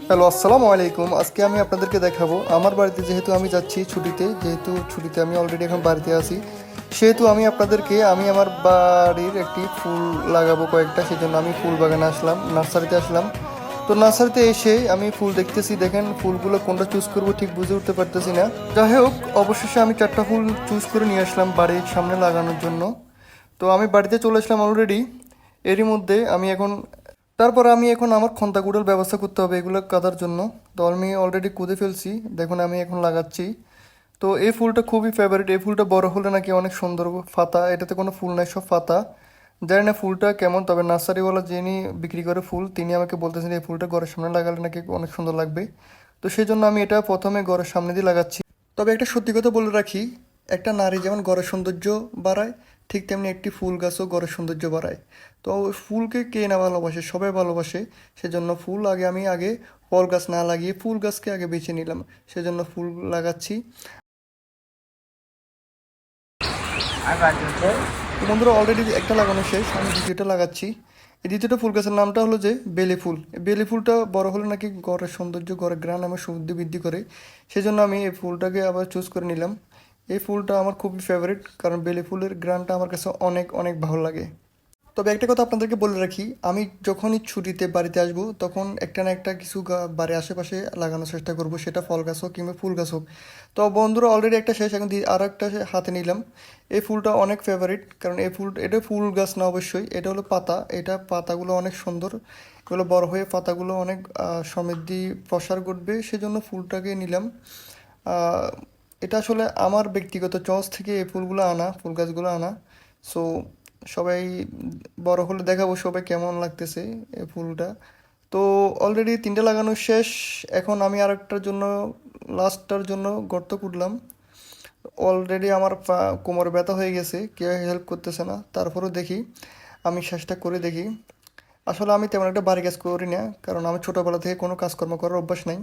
Hello, আসসালামু আলাইকুম। আজকে আমি আপনাদেরকে দেখাবো আমার বাড়িতে, যেহেতু আমি যাচ্ছি ছুটিতে, যেহেতু ছুটিতে আমি অলরেডি এখন বাড়িতে আছি, সেহেতু আমি আপনাদেরকে আমি আমার বাড়ির একটি ফুল লাগাবো কয়েকটা, সেজন্য আমি ফুল বাগানে আসলাম, নার্সারিতে আসলাম। তো নার্সারিতে এসে আমি ফুল দেখতেছি, দেখেন ফুলগুলো কোনটা চুজ করবো ঠিক বুঝে উঠতে পারতেছি না। যাই হোক, অবশেষে আমি চারটা ফুল চুজ করে নিয়ে আসলাম বাড়ির সামনে লাগানোর জন্য। তো আমি বাড়িতে চলে আসলাম অলরেডি। এরই মধ্যে আমি এখন আমার খন্তা কুড়াল ব্যবস্থা করতে হবে এগুলো কাটার জন্য। তো আমি অলরেডি কুদে ফেলছি, দেখুন আমি এখন লাগাচ্ছি। তো এই ফুলটা খুবই ফেভারিট, এই ফুলটা বড় হলে নাকি অনেক সুন্দর পাতা, এটাতে কোনো ফুল নাই, সব পাতা। জানি না ফুলটা কেমন, তবে নার্সারিওয়ালা যিনি বিক্রি করে ফুল তিনি আমাকে বলতেছেন এই ফুলটা ঘরের সামনে লাগালে নাকি অনেক সুন্দর লাগবে। তো সেই জন্য আমি এটা প্রথমে ঘরের সামনে দিয়ে লাগাচ্ছি। তবে একটা সত্যি কথা বলে রাখি, একটা নারী যেমন ঘরের সৌন্দর্য বাড়ায়, ঠিক তেমনি একটি ফুল গাছও ঘরের সৌন্দর্য বাড়ায়। তো ওই ফুলকে কে না ভালোবাসে, সবাই ভালোবাসে। সেজন্য ফুল আমি আগে ফল গাছ না লাগিয়ে ফুল গাছকে আগে বেছে নিলাম, সেজন্য ফুল লাগাচ্ছি। তো বন্ধুরা, অলরেডি একটা লাগানো শেষ, আমি দ্বিতীয়টা লাগাচ্ছি। এই দ্বিতীয়টা ফুল গাছের নামটা হলো যে বেলি ফুল। এই বেলি ফুলটা বড় হলে নাকি ঘরের সৌন্দর্য, ঘরের ঘ্রাণ এবং সৌন্দর্য বৃদ্ধি করে। সেজন্য আমি এই ফুলটাকে আবার চুজ করে নিলাম। এই ফুলটা আমার খুবই ফেভারিট, কারণ বেলি ফুলের ঘ্রাণটা আমার কাছে অনেক অনেক ভালো লাগে। তবে একটা কথা আপনাদেরকে বলে রাখি, আমি যখনই ছুটিতে বাড়িতে আসব তখন একটা না একটা কিছু বাড়ির আশেপাশে লাগানোর চেষ্টা করব, সেটা ফল গাছ হোক কিংবা ফুল গাছ হোক। তো বন্ধুরা, অলরেডি একটা শেষ, এখন আর একটা হাতে নিলাম। এই ফুলটা অনেক ফেভারিট, কারণ এটা ফুল গাছ না, অবশ্যই এটা হলো পাতা। এটা পাতাগুলো অনেক সুন্দর, এগুলো বড় হয়ে পাতাগুলো অনেক সমৃদ্ধি প্রসার ঘটবে, সেজন্য ফুলটাকে নিলাম। আহ, এটা আসলে আমার ব্যক্তিগত চয়েস থেকে এই ফুলগুলো আনা, ফুল গাছগুলো আনা। সো সবাই বড় হলে দেখাবো সবাই কেমন লাগতেছে এই ফুলটা। তো অলরেডি তিনটে লাগানো শেষ। এখন আমি আরেকটার জন্য, লাস্টটার জন্য গর্ত খুঁড়লাম। অলরেডি আমার কোমর ব্যথা হয়ে গেছে, কেউ হেল্প করতেছে না, তারপরেও দেখি আমি চেষ্টা করে দেখি। আসলে আমি তেমন একটা বাড়ি কাজ করি না, কারণ আমি ছোটোবেলা থেকে কোনো কাজকর্ম করার অভ্যাস নাই।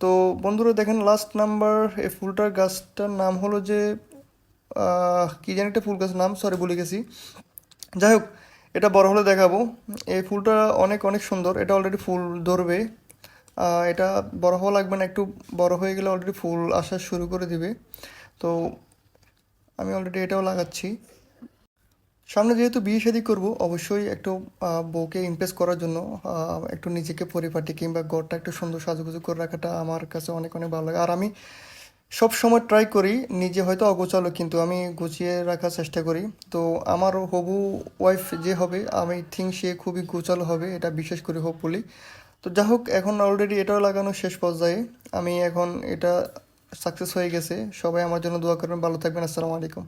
তো বন্ধুরা দেখেন, লাস্ট নাম্বার এই ফুলটার গাছটার নাম হলো যে কি জানি একটা ফুল গাছের নাম, সরি ভুলে গেছি। যাই হোক, এটা বড় হলে দেখাবো। এই ফুলটা অনেক অনেক সুন্দর, এটা অলরেডি ফুল ধরবে। এটা বড় হওয়া লাগবে না, একটু বড় হয়ে গেলে অলরেডি ফুল আসা শুরু করে দিবে। তো আমি অলরেডি এটাও লাগাচ্ছি। সামনে যেহেতু বিয়ে শাদী করবো, অবশ্যই একটু বউকে ইমপ্রেস করার জন্য একটু নিজেকে পরিপাটি কিংবা ঘরটা একটু সুন্দর সাজুগুজু করে রাখাটা আমার কাছে অনেক অনেক ভালো লাগে। আর আমি সব সময় ট্রাই করি, নিজে হয়তো অগোছালো কিন্তু আমি গুছিয়ে রাখার চেষ্টা করি। তো আমার হবু ওয়াইফ যে হবে, আমি থিঙ্ক সে খুবই গোছালো হবে, এটা বিশেষ করে হোপফুলি। তো যা হোক, এখন অলরেডি এটাও লাগানো শেষ পর্যায়ে। আমি এখন এটা সাকসেস হয়ে গেছে। সবাই আমার জন্য দোয়া করবেন, ভালো থাকবেন। আসসালামু আলাইকুম।